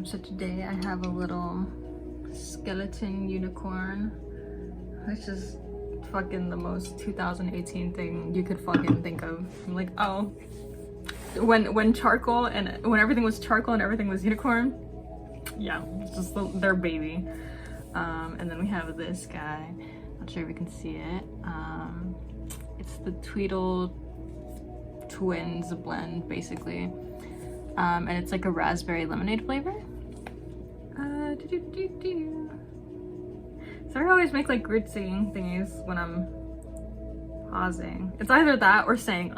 So today I have a little skeleton unicorn, which is fucking the most 2018 thing you could fucking think of. I'm like, oh, when charcoal and when everything was charcoal and everything was unicorn, yeah, it's just their baby. And then we have this guy. Not sure if you can see it. It's the Tweedle Twins blend, basically. And it's like a raspberry lemonade flavor. So I always make like weird singing thingies when I'm pausing. It's either that or saying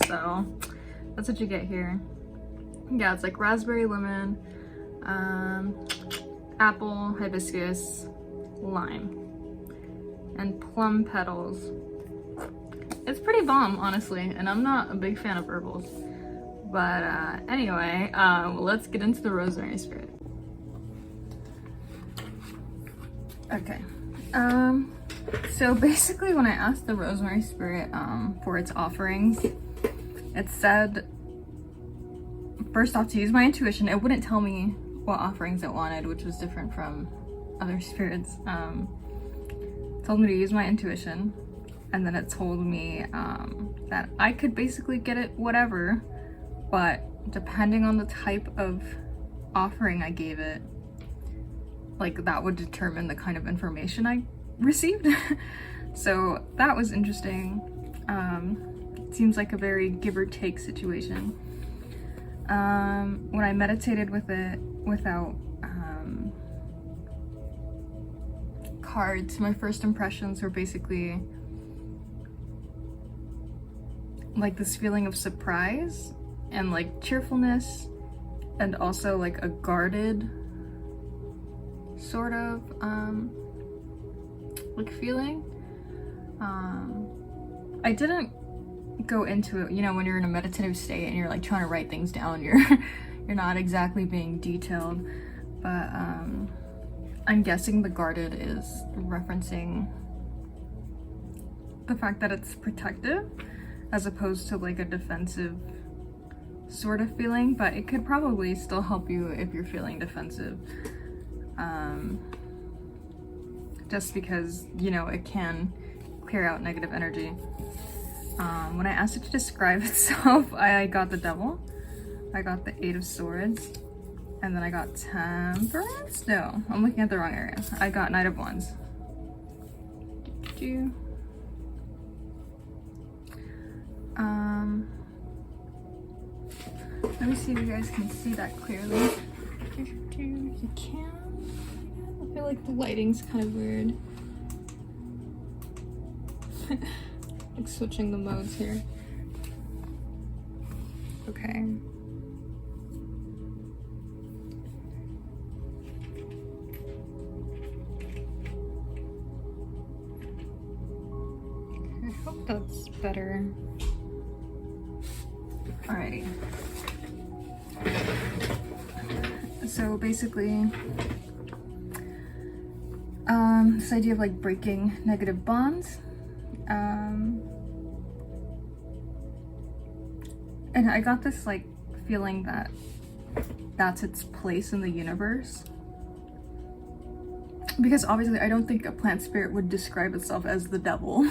so that's what you get here. Yeah, it's like raspberry lemon, apple, hibiscus, lime, and plum petals. It's pretty bomb, honestly, and I'm not a big fan of herbals. But anyway, let's get into the rosemary spirit. Okay. So basically when I asked the rosemary spirit for its offerings, it said, first off, to use my intuition. It wouldn't tell me what offerings it wanted, which was different from other spirits. It told me to use my intuition, and then it told me that I could basically get it whatever, but depending on the type of offering I gave it, like that would determine the kind of information I received. So that was interesting. It seems like a very give or take situation. When I meditated with it without cards, my first impressions were basically like this feeling of surprise and like cheerfulness, and also like a guarded sort of like feeling. I didn't go into it, you know, when you're in a meditative state and you're like trying to write things down, you're not exactly being detailed, but I'm guessing the guarded is referencing the fact that it's protective as opposed to like a defensive sort of feeling, but it could probably still help you if you're feeling defensive. Just because, you know, it can clear out negative energy. When I asked it to describe itself, I got the Devil, I got the Eight of Swords, and then I got Temperance? No, I'm looking at the wrong area. I got Knight of Wands. Let me see if you guys can see that clearly. You can. I feel like the lighting's kind of weird. Like switching the modes here. Okay. I hope that's better. Alrighty. So basically, this idea of like breaking negative bonds. And I got this like feeling that that's its place in the universe. Because obviously I don't think a plant spirit would describe itself as the devil.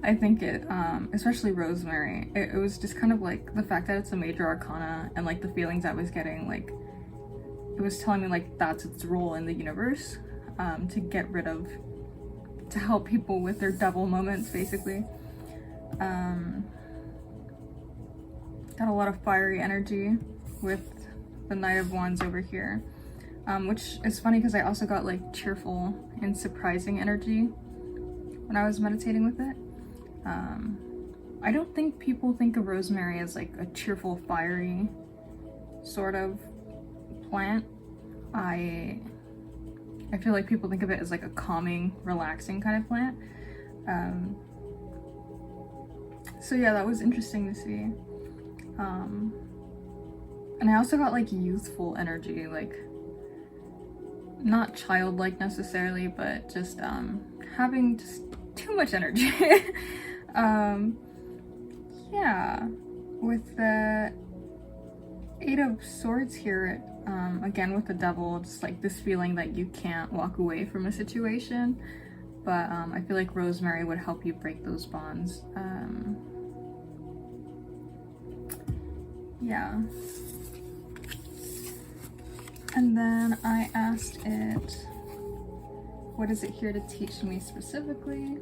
I think it, especially Rosemary, it was just kind of like the fact that it's a major arcana and like the feelings I was getting, like it was telling me like that's its role in the universe, to get rid of, to help people with their devil moments, basically. Got a lot of fiery energy with the Knight of Wands over here, which is funny because I also got like cheerful and surprising energy when I was meditating with it. I don't think people think of rosemary as like a cheerful, fiery sort of plant. I feel like people think of it as like a calming, relaxing kind of plant. So yeah, that was interesting to see. And I also got like youthful energy, like not childlike necessarily, but just having just too much energy. Yeah, with the Eight of Swords here, again with the Devil, just like this feeling that you can't walk away from a situation, but I feel like Rosemary would help you break those bonds. Yeah. And then I asked it, what is it here to teach me specifically?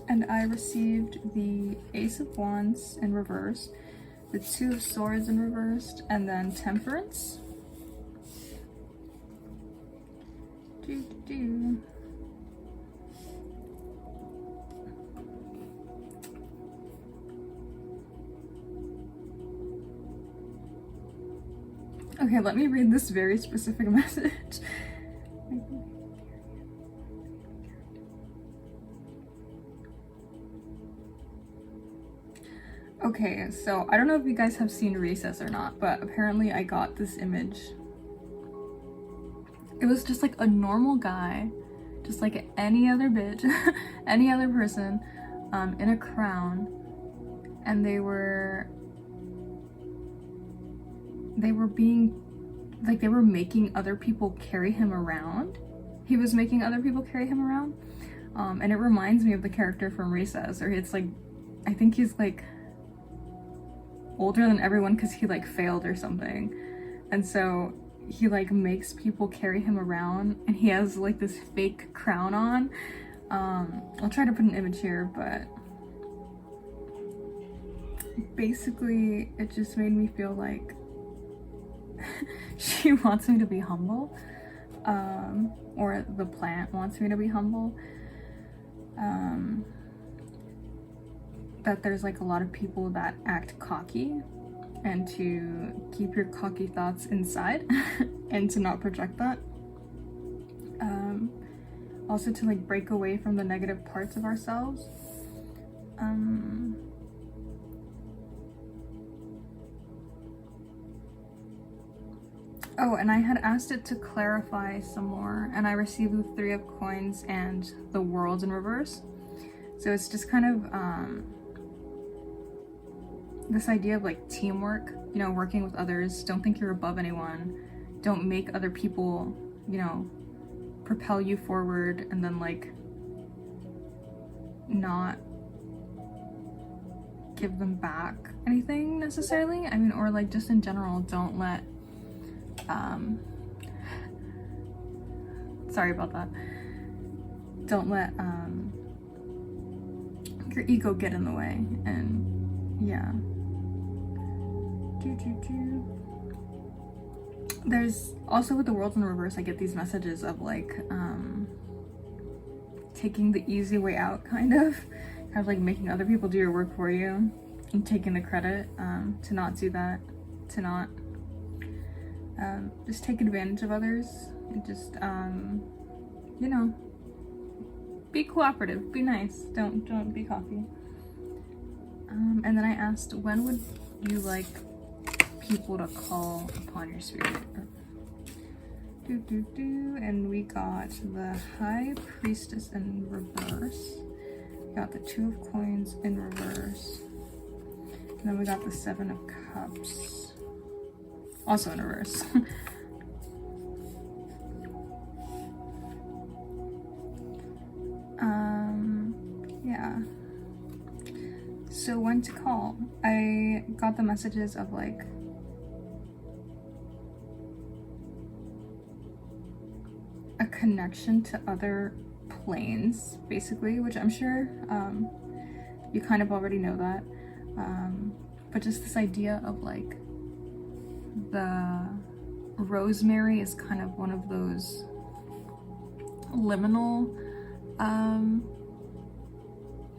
And I received the Ace of Wands in reverse, the Two of Swords in reversed, and then Temperance. Okay, let me read this very specific message. Okay, so I don't know if you guys have seen Recess or not, but apparently I got this image. It was just like a normal guy, just like any other bitch, any other person, in a crown, and they were being, like, they were making other people carry him around. He was making other people carry him around, and it reminds me of the character from Recess, or it's like, I think he's like older than everyone because he like failed or something, and so he like makes people carry him around, and he has like this fake crown on. I'll try to put an image here, but basically it just made me feel like she wants me to be humble, or the plant wants me to be humble. That there's like a lot of people that act cocky, and to keep your cocky thoughts inside and to not project that. Also to like break away from the negative parts of ourselves. Oh, and I had asked it to clarify some more, and I received the Three of Coins and the World in reverse. So it's just kind of this idea of like teamwork, you know, working with others. Don't think you're above anyone. Don't make other people, you know, propel you forward and then like not give them back anything necessarily. I mean, or like just in general, don't let sorry about that. Don't let your ego get in the way. And yeah. There's also, with the World in reverse, I get these messages of like taking the easy way out, kind of like making other people do your work for you and taking the credit. To not do that, to not just take advantage of others, and just you know, be cooperative, be nice, don't be cocky. And then I asked, when would you like people to call upon your spirit? And we got the High Priestess in reverse. We got the Two of Coins in reverse. And then we got the Seven of Cups, also in reverse. Yeah. So when to call, I got the messages of like a connection to other planes, basically, which I'm sure you kind of already know that, but just this idea of like the Rosemary is kind of one of those liminal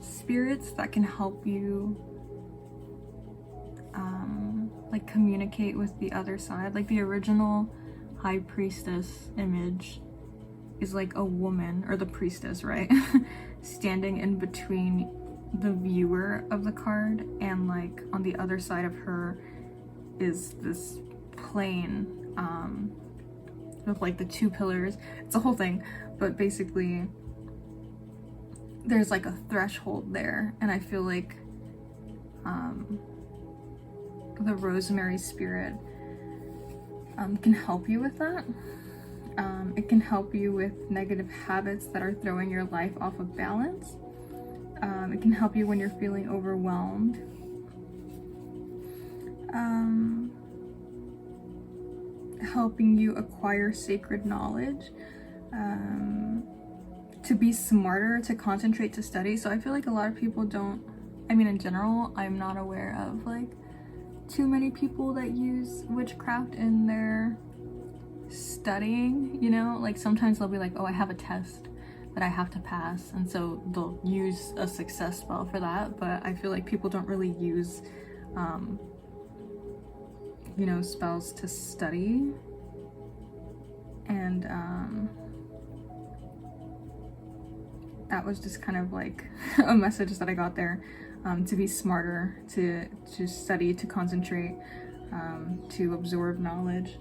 spirits that can help you like communicate with the other side. Like the original High Priestess image is like a woman, or the priestess, right? Standing in between the viewer of the card, and like on the other side of her is this plane with like the two pillars. It's a whole thing, but basically there's like a threshold there, and I feel like the Rosemary spirit can help you with that. It can help you with negative habits that are throwing your life off of balance. It can help you when you're feeling overwhelmed. Helping you acquire sacred knowledge, to be smarter, to concentrate, to study. So I feel like a lot of people don't, I mean, in general, I'm not aware of like too many people that use witchcraft in their studying, you know? Like sometimes they'll be like, oh, I have a test that I have to pass, and so they'll use a success spell for that. But I feel like people don't really use you know, spells to study. And that was just kind of like a message that I got there, to be smarter, to study, to concentrate, to absorb knowledge.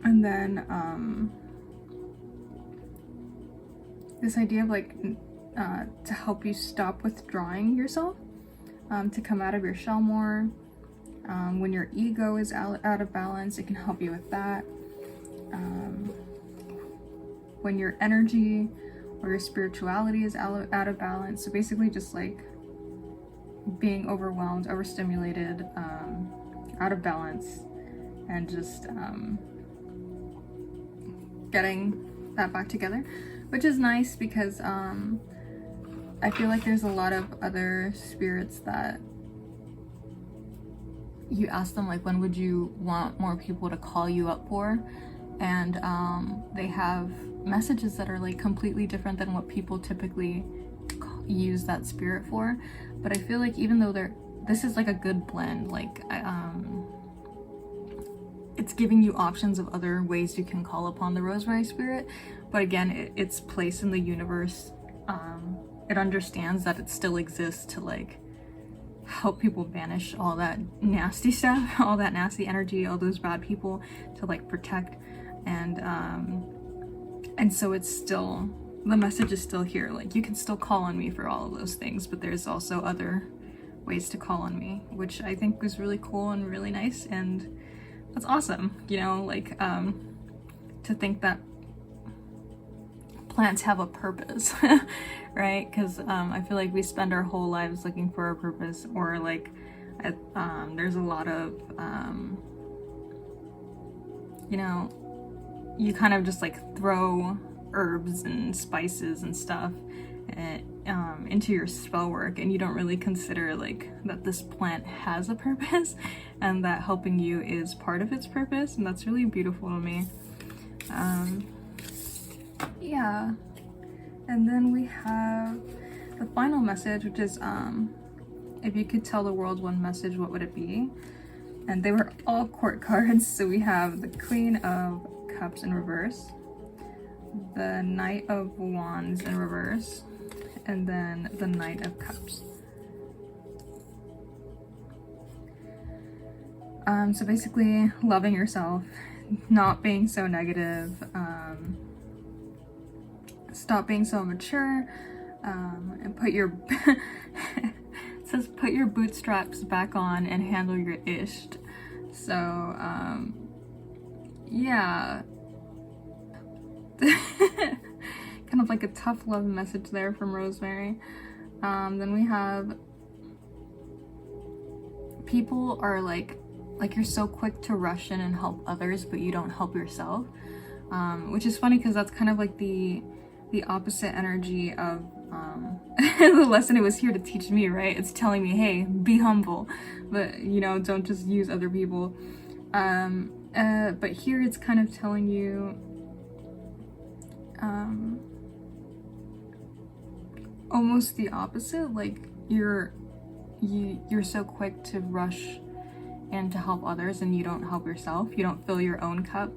And then this idea of like to help you stop withdrawing yourself, to come out of your shell more. When your ego is out of balance, it can help you with that. When your energy or your spirituality is out of balance, so basically just like being overwhelmed, overstimulated, out of balance, and just getting that back together, which is nice because I feel like there's a lot of other spirits that you ask them like, when would you want more people to call you up for, and they have messages that are like completely different than what people typically use that spirit for. But I feel like even though this is like a good blend, like it's giving you options of other ways you can call upon the Rosemary spirit, but again, its place in the universe, it understands that it still exists to like help people banish all that nasty stuff, all that nasty energy, all those bad people, to like protect. And so it's still, the message is still here. Like you can still call on me for all of those things, but there's also other ways to call on me, which I think was really cool and really nice. And that's awesome, you know, like to think that plants have a purpose, right? Because I feel like we spend our whole lives looking for a purpose, or like there's a lot of you know, you kind of just like throw herbs and spices and stuff into your spell work, and you don't really consider like that this plant has a purpose and that helping you is part of its purpose. And that's really beautiful to me. Yeah. And then we have the final message, which is if you could tell the world one message, what would it be? And they were all court cards. So we have the Queen of Cups in reverse, the Knight of Wands in reverse, and then the Knight of Cups. So basically loving yourself, not being so negative, stop being so mature, and put your it says put your bootstraps back on and handle your ish. So yeah, kind of like a tough love message there from Rosemary. Then we have people are like you're so quick to rush in and help others, but you don't help yourself, which is funny because that's kind of like the opposite energy of the lesson it was here to teach me, right? It's telling me, hey, be humble, but you know, don't just use other people. But here it's kind of telling you almost the opposite, like you're so quick to rush and to help others and you don't help yourself, you don't fill your own cup.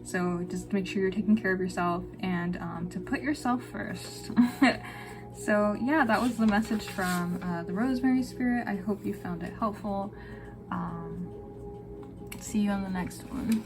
So just make sure you're taking care of yourself and to put yourself first. So yeah, that was the message from the Rosemary Spirit. I hope you found it helpful. See you on the next one.